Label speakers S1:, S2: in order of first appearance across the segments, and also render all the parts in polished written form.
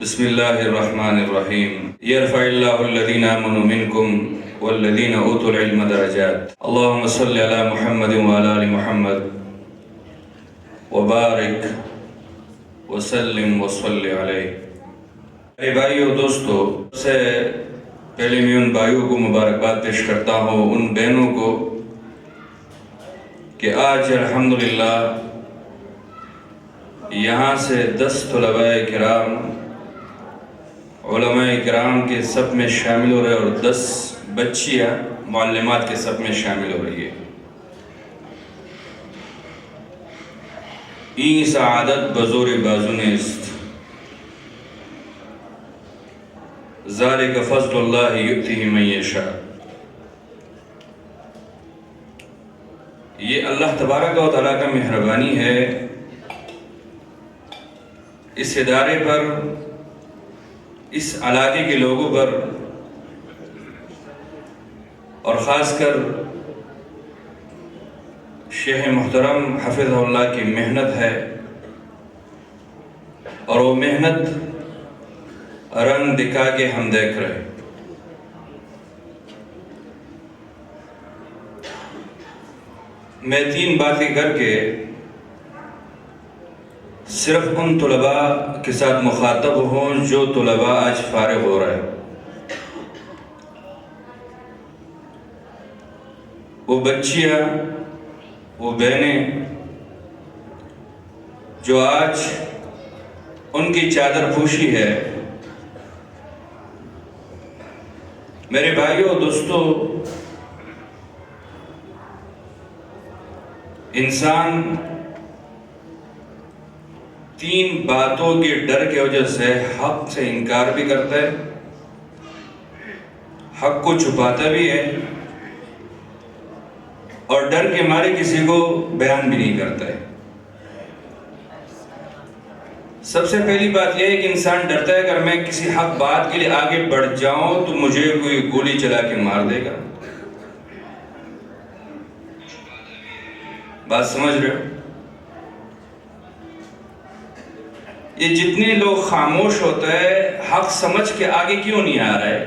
S1: بسم الله الرحمن الرحيم يرفع الله الذين آمنوا منكم والذين أوتوا العلم درجات اللهم صل على محمد وعلى آل محمد وبارك وسلم وصل علیہ۔ میرے بھائیو دوستو، سے پہلے میں ان بھائیوں کو مبارکباد پیش کرتا ہوں، ان بہنوں کو کہ آج الحمدللہ یہاں سے 10 طلباء کرام علماء کرام کے سب میں شامل ہو رہے اور 10 بچیاں معلمات کے سب میں شامل ہو رہی ہے۔ این سعادت بزور بازو نیست، ذالک فضل اللہ یؤتیہ من یشاء۔ یہ اللہ تبارک و تعالیٰ کا مہربانی ہے اس ادارے پر، اس علاقے کے لوگوں پر، اور خاص کر شیخ محترم حفظہ اللہ کی محنت ہے، اور وہ محنت رنگ دکھا کے ہم دیکھ رہے ہیں۔ میں 3 باتیں کر کے صرف ان طلباء کے ساتھ مخاطب ہوں جو طلباء آج فارغ ہو رہے ہیں۔ وہ بچیاں، وہ بہنیں جو آج ان کی چادر پوشی ہے۔ میرے بھائیوں دوستو، انسان 3 باتوں کے ڈر کی وجہ سے حق سے انکار بھی کرتا ہے، حق کو چھپاتا بھی ہے، اور ڈر کے مارے کسی کو بیان بھی نہیں کرتا ہے۔ سب سے پہلی بات یہ ہے کہ انسان ڈرتا ہے اگر میں کسی حق بات کے لیے آگے بڑھ جاؤں تو مجھے کوئی گولی چلا کے مار دے گا۔ بات سمجھ رہے ہو؟ یہ جتنے لوگ خاموش ہوتے ہیں حق سمجھ کے آگے کیوں نہیں آ رہے؟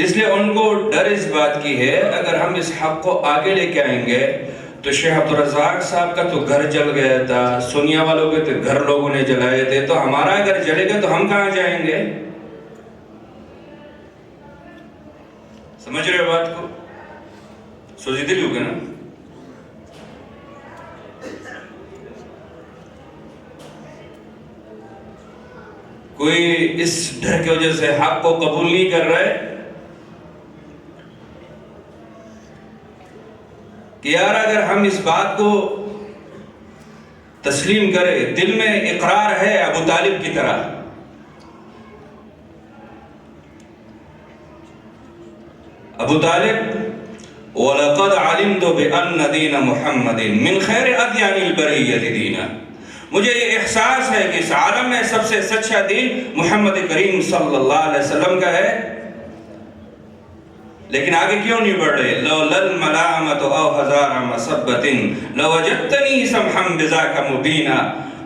S1: اس لیے ان کو ڈر اس بات کی ہے اگر ہم اس حق کو آگے لے کے آئیں گے تو شیخ عبدالرزاق صاحب کا تو گھر جل گیا تھا، سونیا والوں کے تو گھر لوگوں نے جلائے تھے، تو ہمارا گھر جلے گا تو ہم کہاں جائیں گے؟ سمجھ رہے بات کو؟ سوچی دل ہوگا نا؟ کوئی اس ڈر کی وجہ سے حق کو قبول نہیں کر رہے کہ یار اگر ہم اس بات کو تسلیم کریں، دل میں اقرار ہے ابو طالب کی طرح، ابو طالب وَلَقَدْ عَلِمْتُ بِأَنَّ دِينَ مُحَمَّدٍ مِنْ خَيْرِ أَدْيَانِ الْبَرِيَّةِ دِينًا۔ مجھے یہ احساس ہے کہ اس عالم میں سب سے سچا دین محمد کریم صلی اللہ علیہ وسلم کا ہے، لیکن آگے کیوں نہیں بڑھ رہے؟ لَوْلَا الْمَلَامَةُ أَوْ هَزَارَ مَصَبَّةٍ لَوَجَدْتَنِي سَمْحًا بِذَاكَ مُبِينًا۔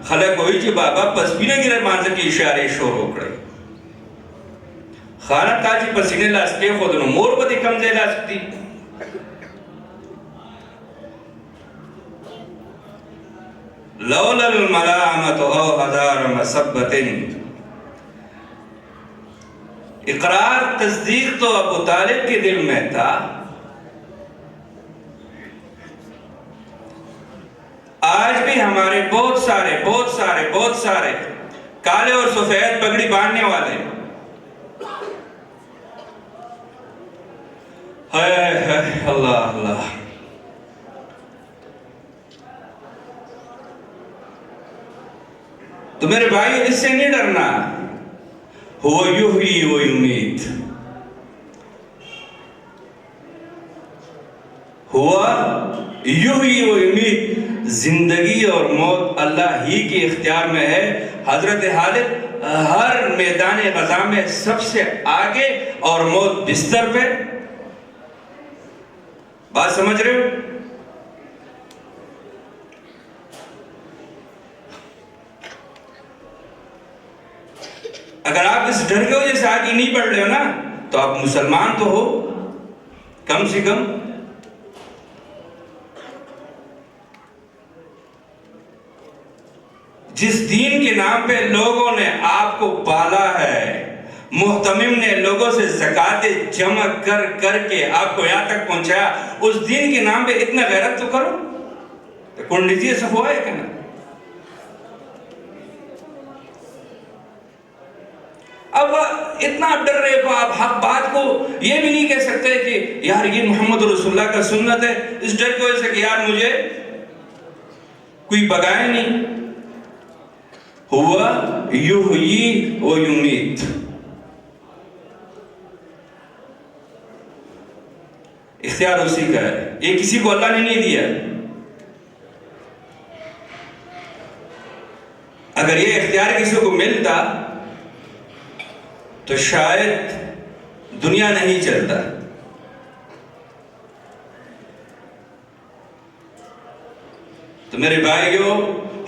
S1: خلق ہوئی جو بابا پسپینے گرے مانزے کی اشارے شور ہوکڑے، خانہ تاجی پسینے لاسکے خودنو مور بدی کمزے لاسکتی۔ لولا الملامت او ہزار مسبت، اقرار تصدیق تو ابو طالب کے دل میں تھا۔ آج بھی ہمارے بہت سارے کالے اور سفید پگڑی باندھنے والے اللہ اللہ، تو میرے بھائی اس سے نہیں ڈرنا، ہوا یحیی و یمیت، ہوا یحیی و یمیت، زندگی اور موت اللہ ہی کے اختیار میں ہے۔ حضرت خالد ہر میدان غزہ میں سب سے آگے اور موت بستر پہ۔ بات سمجھ رہے ہو؟ اگر آپ اس ڈر کی وجہ سے آگے نہیں بڑھ رہے ہو نا تو آپ مسلمان تو ہو کم سے کم. جس دین کے نام پہ لوگوں نے آپ کو پالا ہے، محتمم نے لوگوں سے زکاتیں جمع کر کر کے آپ کو یہاں تک پہنچایا، اس دین کے نام پہ اتنا غیرت تو کرو. کون لیجیے سب ہوا ہے کہ نا. اب اتنا ڈر رہے ہو آپ حق بات کو یہ بھی نہیں کہہ سکتے کہ یار یہ محمد رسول اللہ کا سنت ہے، اس ڈر کی وجہ سے کہ یار مجھے کوئی بگائے نہیں. ہوا یحیی و یمیت، اختیار اسی کا ہے، یہ کسی کو اللہ نے نہیں دیا. اگر یہ اختیار کسی کو ملتا تو شاید دنیا نہیں چلتا. تو میرے بھائیو،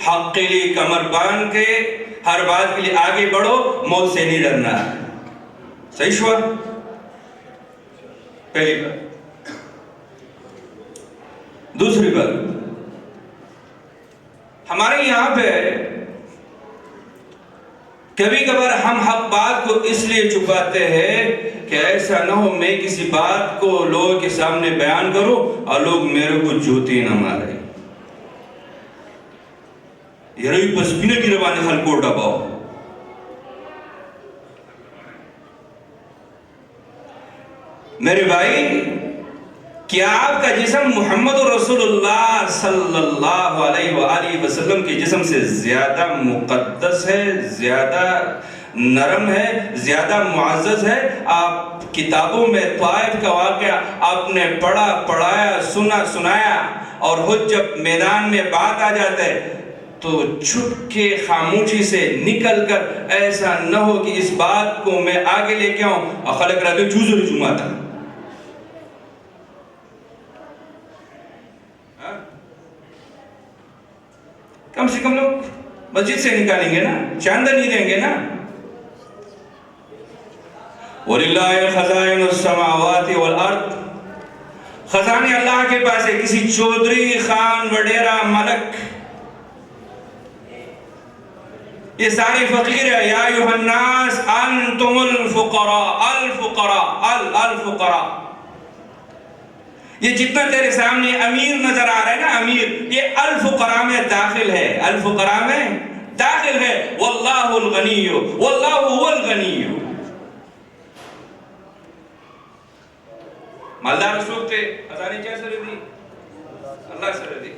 S1: حق کے لیے کمر باندھ کے ہر بات کے لیے آگے بڑھو، موت سے نہیں ڈرنا. صحیح شوا؟ پہلی بات. دوسری بات، ہمارے یہاں پہ کبھی کبھار ہم حق بات کو اس لیے چھپاتے ہیں کہ ایسا نہ ہو میں کسی بات کو لوگوں کے سامنے بیان کروں اور لوگ میرے کو جوتی نہ مارے. یہ رہی پس پینے کی روانے خل کو ڈباؤ. میرے بھائی، کیا آپ کا جسم محمد رسول اللہ صلی اللہ علیہ وآلہ وسلم کے جسم سے زیادہ مقدس ہے، زیادہ نرم ہے، زیادہ معزز ہے؟ آپ کتابوں میں طائف کا واقعہ آپ نے پڑھا، پڑھایا، سنایا، اور خود جب میدان میں بات آ جاتا ہے تو چھپ کے خاموشی سے نکل کر ایسا نہ ہو کہ اس بات کو میں آگے لے کے آؤں اور خلق رہ دو چوزر جمعہ تھا. کم سے کم لوگ مسجد سے نکالیں گے نا، چاندنی دیں گے نا. وَلِلَّهِ خَزَائِنُ السَّمَاوَاتِ وَالْأَرْضِ، خزانے اللہ کے پاس ہے. کسی چودھری، خان، وڈیرا، ملک، یہ سارے فقیر ہے. یا ایھا الناس انتم الفقراء، الفقراء، الفقراء. یہ جتنا تیرے سامنے امیر نظر آ رہا ہے نا، امیر، یہ الفقراء میں داخل ہے، الفقراء میں داخل ہے. واللہ الغنی، واللہ هو الغنی. مالدار رسول تھے، خزانے کیا سر دی؟ اللہ سر دی.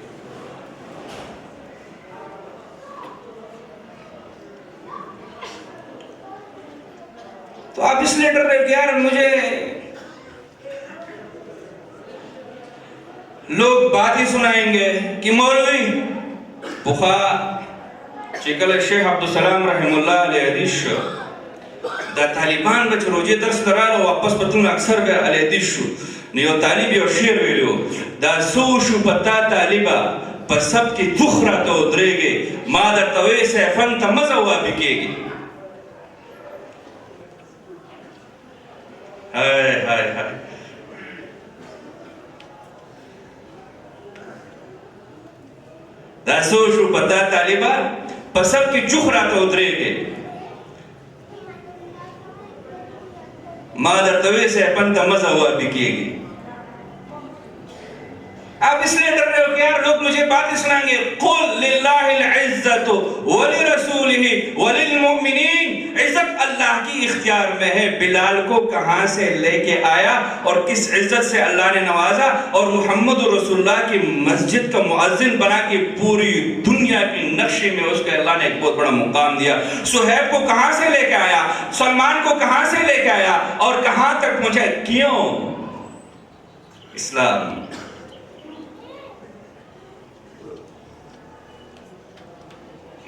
S1: تو آپ اس لیے ڈر رہے کہ یار مجھے لوگ باتیں سنائیں گے کہ مولوی بخا چکل شیخ عبدالسلام رحم اللہ علیہ حدیث شو دا طالبان بچ روجے درس درارو واپس پتون اکثر بے علیہ حدیث شو نیو طالبی اور شیر ویلیو دا سو شو پتا طالبا پر سب کی دخرہ تو درے گے مادر توے سے فن تا مزہ ہوا بکے گی. ہائے ہائے ہائے. دا سو شو پتا طالبا پر سب کی جخرہ تو درے گے مادر توے سے فن تا مزہ ہوا بکے گی. آپ اس لیے ڈر رہے ہو کہ یار لوگ مجھے باتیں سنائیں گے. قُلْ لِلَّهِ الْعِزَّةُ وَلِرَسُولِهِ وَلِلْمُؤْمِنِينَ. عزت اللہ کی اختیار میں ہے. بلال کو کہاں سے لے کے آیا اور کس عزت سے اللہ نے نوازا اور محمد رسول اللہ کی مسجد کا مؤذن بنا کے پوری دنیا کی نقشے میں اس کے اللہ نے ایک بہت بڑا مقام دیا. صہیب کو کہاں سے لے کے آیا، سلمان کو کہاں سے لے کے آیا اور کہاں تک پہنچا. کیوں؟ اسلام.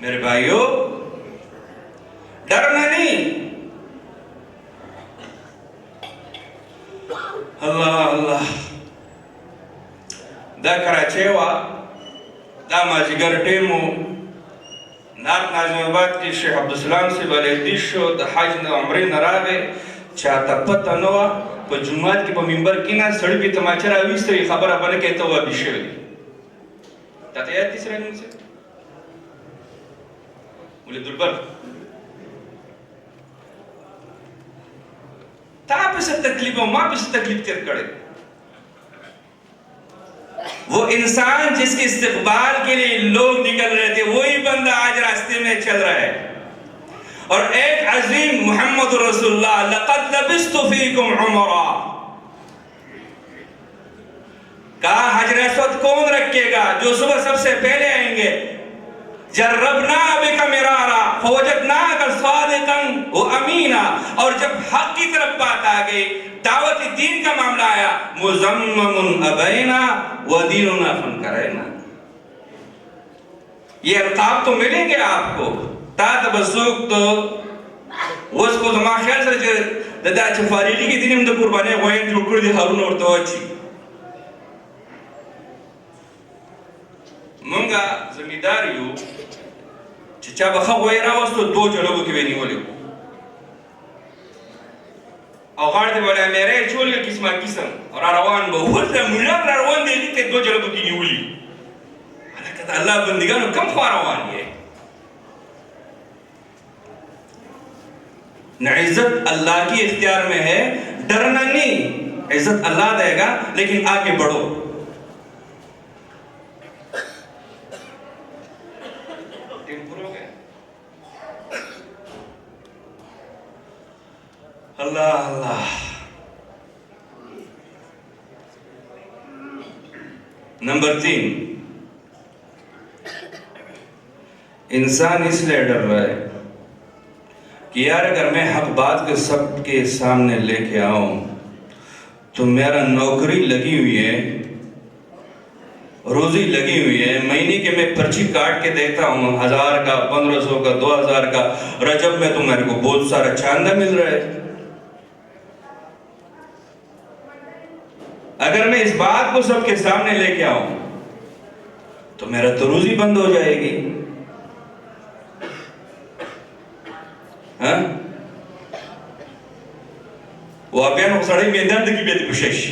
S1: میرے بھائیو، ڈرنا نہیں. اللہ اللہ. دا کراچے وا دا ماجگر ٹیمو نار نازم آباد کی شیخ عبدالسلام سے بلے دیشو دا حاج نا عمری نراغے چاہتا پتا نوا پا جمعات کی پا ممبر کی نا سڑی پی تماچر آویس تری خبر اپنے کہتا ہوا بیشے ہوئی تاتا یاد تیسرے ان سے بولے دلبر تا پہ سے تکلیف ہو ماں پہ سے تکلیف تیر کڑے وہ انسان جس کے استقبال کے لیے لوگ نکل رہے تھے وہی بندہ آج راستے میں چل رہا ہے اور ایک عظیم محمد رسول اللہ لقد لبست فیکم عمرہ کہا حجر اسود کون رکھے گا جو صبح سب سے پہلے آئیں گے جربنا بک مرارا فوجدناک صادقا و امینا اور جب حق کی طرف بات آ گئی دعوت دین کا معاملہ آیا مزمم ابینا و دیننا فن کرینا یہ القاب تو ملیں گے آپ کو تا تبسوک تو اس کو زمان خیال سر جو دادا اچھا فاریقی کی دینی مدہ قربانے غوین جو کر دی حرون اور تو اچھی منگا زمیداریو چچا بخوا غویرہ وستو دو جلوگو کی بینی ہولیو او غارد بولا میرے چول گا کسما کسم اور روان با ہوتا ملاب روان دے لیتے دو جلوگو کی نیولی اللہ کہتا اللہ بندگانو کم خواہ روان یہ عزت اللہ کی اختیار میں ہے ڈرنا نہیں عزت اللہ دے گا لیکن آگے بڑھو اللہ اللہ نمبر 3 انسان اس لئے ڈر رہا ہے کہ یار اگر میں حق بات کے سب کے سامنے لے کے آؤں تو میرا نوکری لگی ہوئی ہے روزی لگی ہوئی ہے مہینے کے میں پرچی کاٹ کے دیتا ہوں 1000 کا 1500 کا 2000 کا رجب میں تو میرے کو بہت سارا چاندہ مل رہا ہے اگر میں اس بات کو سب کے سامنے لے کے آؤں تو میرا تو روزی بند ہو جائے گی وہ اپیان اکساڑی میدان دکی بیتی پشش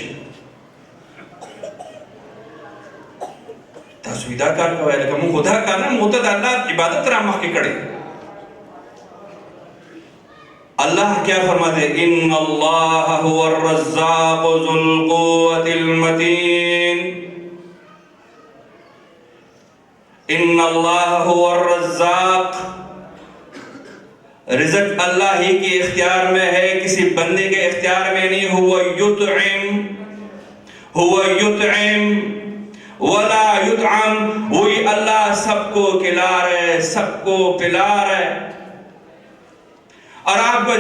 S1: تاسویدہ کار کا ویلے کہ من خدا کارنا موتا دا اللہ عبادت رامح کے کڑے اللہ کیا فرماتے ان اللہ هو الرزاق ذو القوة المتین ان اللہ هو الرزاق رزق اللہ ہی کی اختیار میں ہے کسی بندے کے اختیار میں نہیں هو یطعم ولا یطعم وہی اللہ سب کو کھلا رہے سب کو پلا رہے اور آپ کو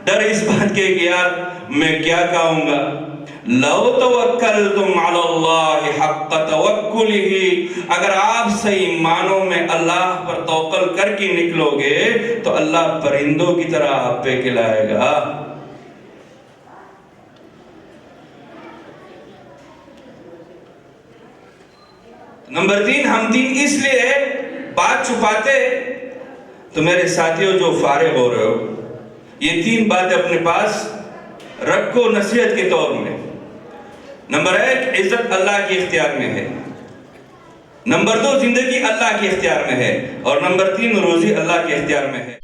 S1: ڈر اس بات کے کہ یار میں کیا کہوں گا لو توکلتم علی اللہ حق توکلہ اگر آپ صحیح معنوں میں اللہ پر توکل کر کے نکلو گے تو اللہ پرندوں کی طرح آپ پہ کھلائے گا نمبر 3 ہم دین اس لیے بات چھپاتے تو میرے ساتھیوں جو فارغ ہو رہے ہو یہ 3 باتیں اپنے پاس رکھو نصیحت کے طور میں نمبر 1 عزت اللہ کی اختیار میں ہے نمبر 2 زندگی اللہ کے اختیار میں ہے اور نمبر 3 روزی اللہ کے اختیار میں ہے